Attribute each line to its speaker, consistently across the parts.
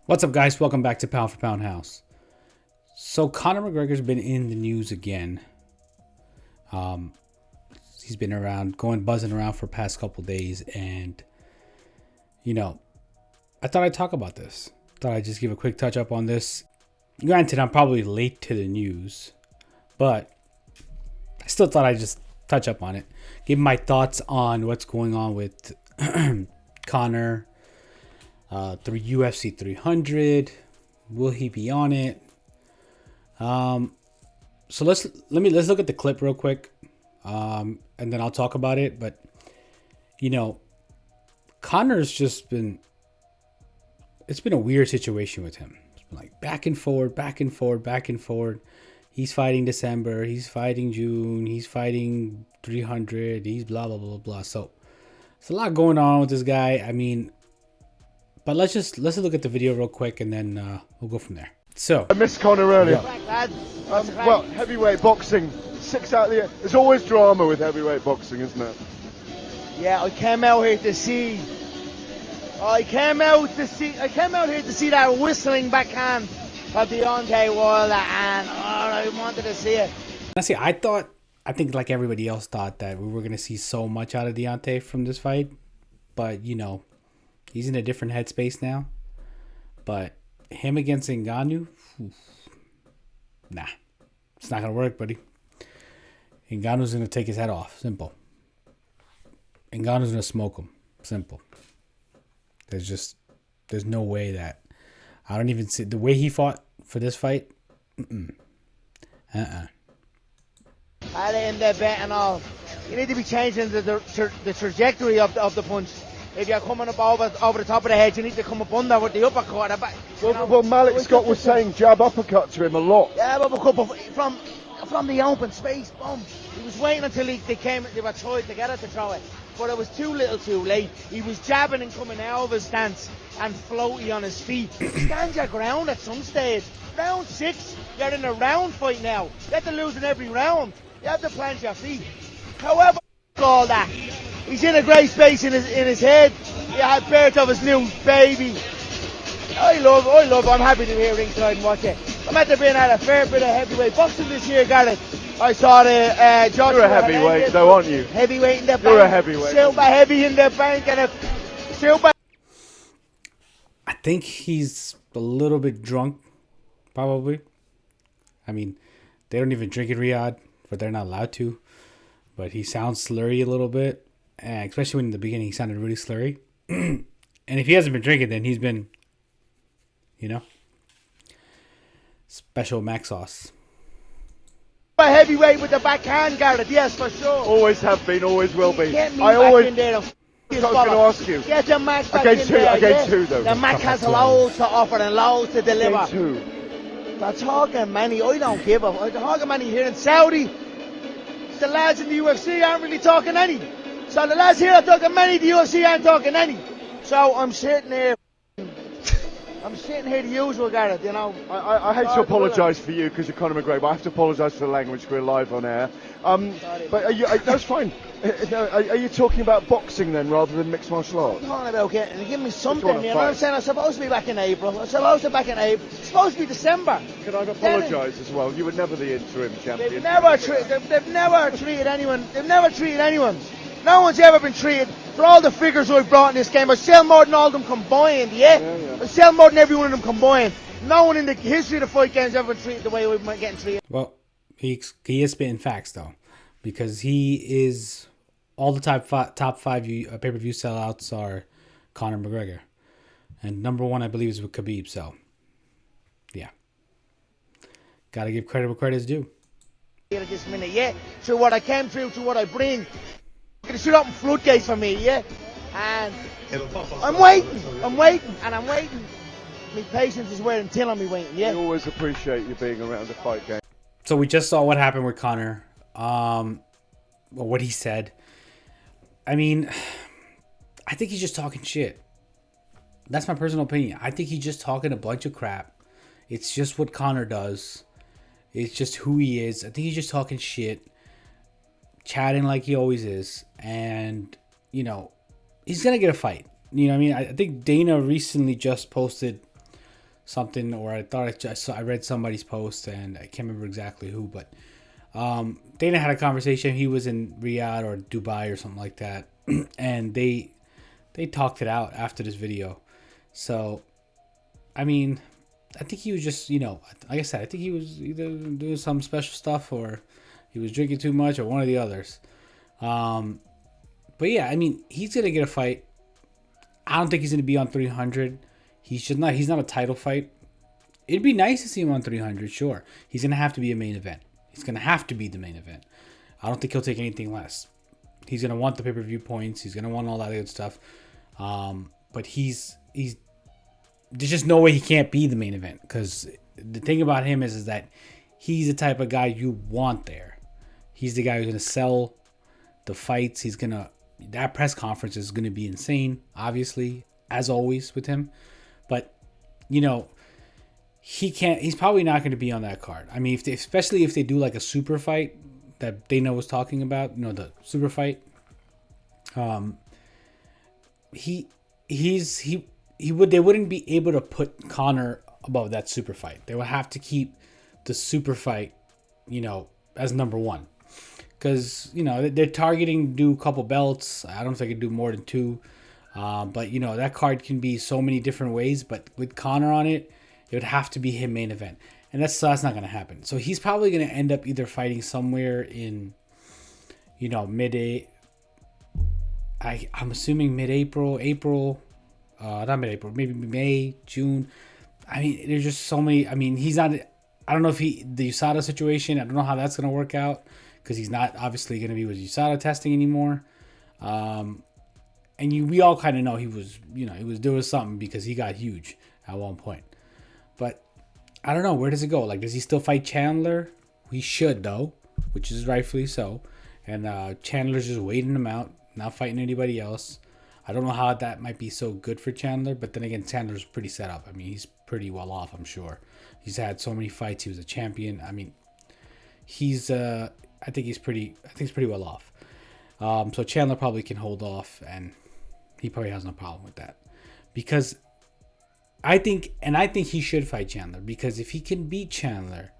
Speaker 1: What's up, guys? Welcome back to Pound for Pound House. So Conor McGregor's been in the news again. He's been around, buzzing around for the past couple days, and I thought I'd talk about this. Thought I'd just give a quick touch up on this. Granted, I'm probably late to the news, but I still thought I'd just touch up on it, give my thoughts on what's going on with Conor. The UFC 300, will he be on it? So let's look at the clip real quick, and then I'll talk about it. But Conor's just been, it's been a weird situation with him. It's been like back and forward, back and forward, back and forward. He's fighting December, he's fighting June, he's fighting 300, he's blah blah blah blah. So there's a lot going on with this guy. I mean. But let's look at the video real quick, and then we'll go from there. So
Speaker 2: I missed Conor earlier.
Speaker 1: Yeah.
Speaker 2: Well, heavyweight boxing, 6 out of the 8. There's always drama with heavyweight boxing, isn't there?
Speaker 3: Yeah, I came out here to see that whistling backhand of Deontay Wilder, and I wanted to see it.
Speaker 1: Honestly, I think like everybody else thought that we were gonna see so much out of Deontay from this fight, but he's in a different headspace now. But him against Ngannou, nah, it's not gonna work, buddy. Ngannou's gonna take his head off. Simple. Ngannou's gonna smoke him. Simple. There's no way that. I don't even see the way he fought for this fight.
Speaker 3: I in there betting all. You need to be changing the trajectory of the punch. If you're coming up over the top of the head, you need to come up under with the uppercut.
Speaker 2: Well, Malik Scott was saying jab uppercut to him a lot.
Speaker 3: Yeah, but from the open space, boom. He was waiting until they were trying to get it to throw it. But it was too late. He was jabbing and coming out of his stance and floaty on his feet. Stand your ground at some stage. Round 6, you're in a round fight now. You have to lose in every round. You have to plant your feet. However, all that. He's in a great space in his head. He had birth of his new baby. I love it. I'm happy to be here ringside and watch it. I'm at the being at a fair bit of heavyweight boxing this year, Gareth. I saw the Joshua.
Speaker 2: You're a heavyweight, though, aren't you?
Speaker 3: Heavyweight in the bank.
Speaker 2: You're a heavyweight.
Speaker 3: Super heavy in the bank and a super.
Speaker 1: I think he's a little bit drunk, probably. I mean, they don't even drink in Riyadh, but they're not allowed to. But he sounds slurry a little bit. And especially when in the beginning he sounded really slurry. And if he hasn't been drinking, then he's been, special mac sauce.
Speaker 3: A heavyweight with the backhand, Gareth. Yes, for sure.
Speaker 2: Always have been, always will be.
Speaker 3: Get me
Speaker 2: I
Speaker 3: back
Speaker 2: always.
Speaker 3: in there.
Speaker 2: I was going to ask you.
Speaker 3: Get the Mac back
Speaker 2: Against
Speaker 3: in
Speaker 2: who?
Speaker 3: there.
Speaker 2: Against who, though?
Speaker 3: The Mac has loads to offer and loads to deliver.
Speaker 2: Against who?
Speaker 3: They're talking money. I don't give up. They're talking money here in Saudi. The lads in the UFC aren't really talking any. So the lads here are talking money. The UFC aren't talking any. So I'm sitting here. The usual, Gareth.
Speaker 2: I hate to apologise for you because you're Conor McGregor, but I have to apologise for the language. We're live on air. But that's fine. Are you talking about boxing then, rather than mixed martial arts?
Speaker 3: I'm talking about give me something. You know what I'm saying? I'm supposed to be back in April. It's supposed to be December.
Speaker 2: Can I apologise as well? You were never the interim champion.
Speaker 3: They've never treated anyone. No one's ever been treated for all the figures we've brought in this game. I sell more than all of them combined, yeah. I sell more than every one of them combined. No one in the history of the fight games ever been treated the way we've been getting treated.
Speaker 1: Well, he is spitting facts though, because he is all the top five pay-per-view sellouts are Conor McGregor, and number 1 I believe is with Khabib. So, yeah, gotta give credit where credit's due.
Speaker 3: At this minute, yeah. So what I came through, to what I bring. Gonna shoot up in floodgates for me, yeah? And I'm waiting. My patience is wearing thin on me waiting, yeah?
Speaker 2: We always appreciate you being around the fight game.
Speaker 1: So we just saw what happened with Conor. What he said. I mean, I think he's just talking shit. That's my personal opinion. I think he's just talking a bunch of crap. It's just what Conor does. It's just who he is. I think he's just talking shit. Chatting like he always is. And, he's going to get a fight. You know what I mean? I think Dana recently just posted something, or I thought I read somebody's post, and I can't remember exactly who, but Dana had a conversation. He was in Riyadh or Dubai or something like that, and they talked it out after this video. So, I mean, I think he was just, like I said, I think he was either doing some special stuff or he was drinking too much or one of the others. But yeah, I mean, he's gonna get a fight. I don't think he's gonna be on 300. He's not a title fight. It'd be nice to see him on 300, sure. He's gonna have to be a main event. He's gonna have to be the main event. I don't think he'll take anything less. He's gonna want the pay-per-view points. He's gonna want all that good stuff. But he's there's just no way he can't be the main event, because the thing about him is that he's the type of guy you want there. He's the guy who's gonna sell the fights. That press conference is gonna be insane, obviously, as always with him. But he's probably not going to be on that card. I mean, especially if they do like a super fight that Dana was talking about, the super fight. They wouldn't be able to put Conor above that super fight. They would have to keep the super fight, as number one, because they're targeting to do a couple belts. I don't know if they could do more than two, but that card can be so many different ways. But with Conor on it, it would have to be him main event, and that's not going to happen. So he's probably going to end up either fighting somewhere in, I'm assuming mid-April, not mid-April, maybe May, June. I mean, there's just so many. I mean, he's not. I don't know if the USADA situation. I don't know how that's going to work out, because he's not obviously going to be with USADA testing anymore. And we all kind of know he was doing something, because he got huge at one point. But I don't know, where does it go? Like, does he still fight Chandler? He should, though, which is rightfully so. And Chandler's just waiting him out, not fighting anybody else. I don't know how that might be so good for Chandler, but then again, Chandler's pretty set up. I mean, he's pretty well off, I'm sure. He's had so many fights. He was a champion. I mean, I think he's pretty well off. So Chandler probably can hold off, and he probably has no problem with that, because I think he should fight Chandler, because if he can beat Chandler,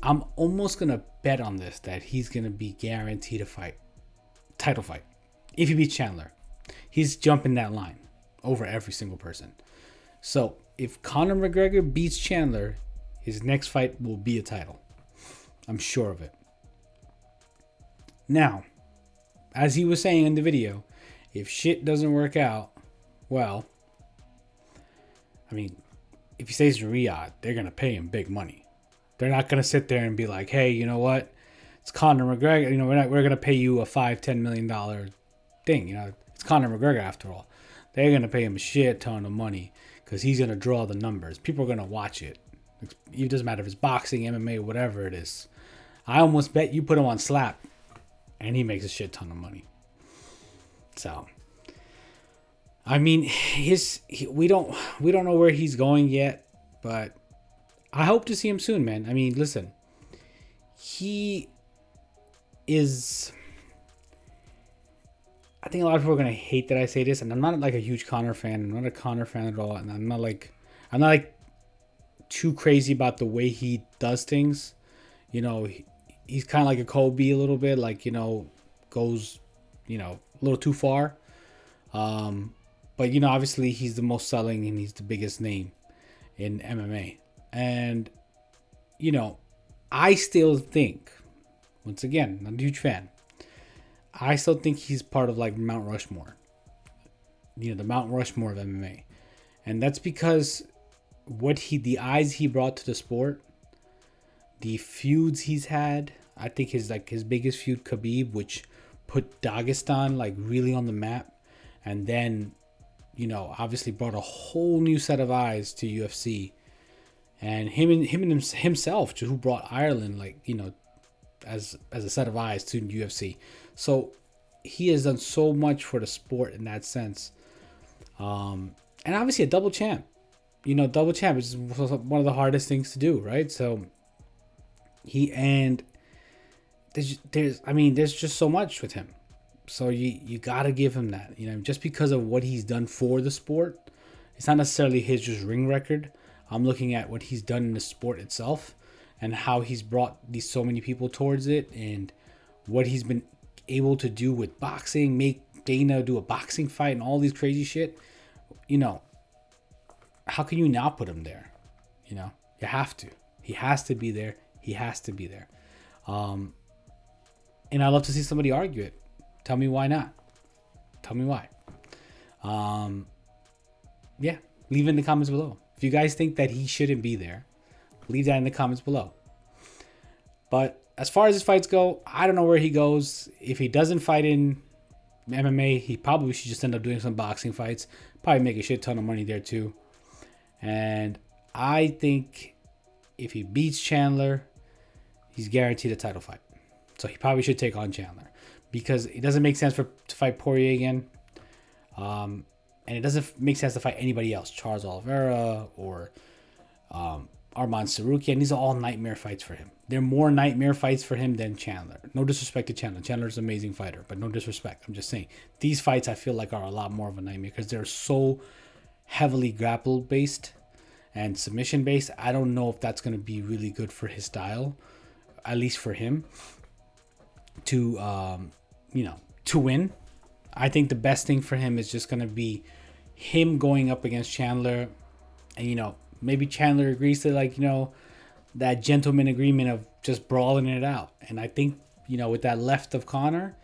Speaker 1: I'm almost gonna bet on this that he's gonna be guaranteed a title fight. If he beats Chandler, he's jumping that line over every single person. So if Conor McGregor beats Chandler, his next fight will be a title. I'm sure of it. Now, as he was saying in the video, if shit doesn't work out, well, I mean, if he stays in Riyadh, they're going to pay him big money. They're not going to sit there and be like, hey, you know what? It's Conor McGregor. We're going to pay you a $5-10 million thing. It's Conor McGregor after all. They're going to pay him a shit ton of money, because he's going to draw the numbers. People are going to watch it. It doesn't matter if it's boxing, MMA, whatever it is. I almost bet you put him on Slap, and he makes a shit ton of money. So, I mean, we don't know where he's going yet, but I hope to see him soon, man. I mean, listen, he is. I think a lot of people are gonna hate that I say this, and I'm not like a huge Conor fan. I'm not a Conor fan at all, and I'm not like too crazy about the way he does things. He's kind of like a Kobe a little bit, like goes a little too far. But obviously he's the most selling and he's the biggest name in MMA. And I still think, once again, not a huge fan, I still think he's part of like Mount Rushmore. The Mount Rushmore of MMA. And that's because the eyes he brought to the sport, the feuds he's had. I think his biggest feud, Khabib, which put Dagestan like really on the map, and then obviously brought a whole new set of eyes to UFC, and himself, who brought Ireland as a set of eyes to UFC. So he has done so much for the sport in that sense, and obviously a double champ. Double champ is one of the hardest things to do, right? So there's just so much with him. So you gotta give him that, just because of what he's done for the sport, It's not necessarily his just ring record. I'm looking at what he's done in the sport itself and how he's brought so many people towards it and what he's been able to do with boxing, make Dana do a boxing fight and all these crazy shit. You know, how can you not put him there? You know, you have to. He has to be there. He has to be there. And I'd love to see somebody argue it. Tell me why not. Tell me why. Yeah, leave it in the comments below. If you guys think that he shouldn't be there, leave that in the comments below. But as far as his fights go, I don't know where he goes. If he doesn't fight in MMA, he probably should just end up doing some boxing fights. Probably make a shit ton of money there too. And I think if he beats Chandler, he's guaranteed a title fight. So he probably should take on Chandler. Because it doesn't make sense to fight Poirier again. And it doesn't make sense to fight anybody else. Charles Oliveira or Arman Sarukian. These are all nightmare fights for him. They're more nightmare fights for him than Chandler. No disrespect to Chandler. Chandler's an amazing fighter, but no disrespect. I'm just saying. These fights I feel like are a lot more of a nightmare because they're so heavily grapple based and submission based. I don't know if that's going to be really good for his style, at least for him to to win. I think the best thing for him is just going to be him going up against Chandler, and maybe Chandler agrees to that gentleman agreement of just brawling it out. And I think with that left of Conor,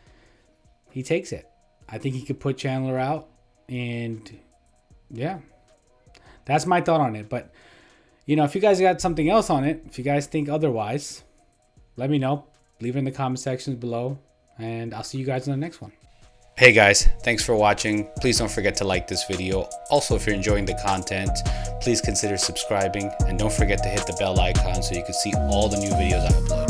Speaker 1: he takes it. I think he could put Chandler out, and yeah, that's my thought on it. But if you guys got something else on it, if you guys think otherwise, let me know. Leave it in the comment sections below, and I'll see you guys in the next one. Hey guys, thanks for watching. Please don't forget to like this video. Also, if you're enjoying the content, please consider subscribing, and don't forget to hit the bell icon so you can see all the new videos I upload.